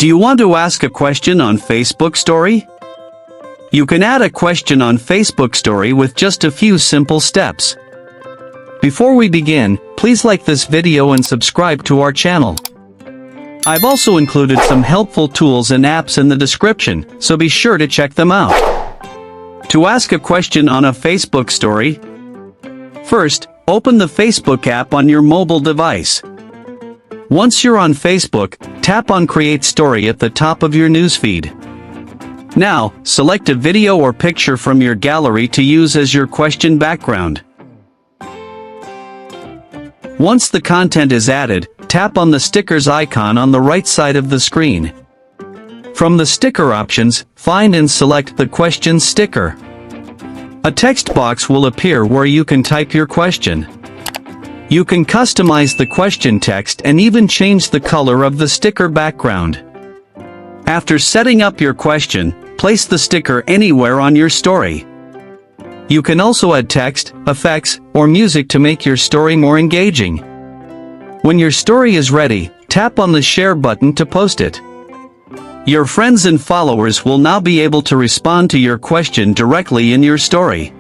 Do you want to ask a question on Facebook Story? You can add a question on Facebook Story with just a few simple steps. Before we begin, please like this video and subscribe to our channel. I've also included some helpful tools and apps in the description, so be sure to check them out. To ask a question on a Facebook Story, first, open the Facebook app on your mobile device. Once you're on Facebook, tap on Create Story at the top of your newsfeed. Now, select a video or picture from your gallery to use as your question background. Once the content is added, tap on the stickers icon on the right side of the screen. From the sticker options, find and select the question sticker. A text box will appear where you can type your question. You can customize the question text and even change the color of the sticker background. After setting up your question, place the sticker anywhere on your story. You can also add text, effects, or music to make your story more engaging. When your story is ready, tap on the share button to post it. Your friends and followers will now be able to respond to your question directly in your story.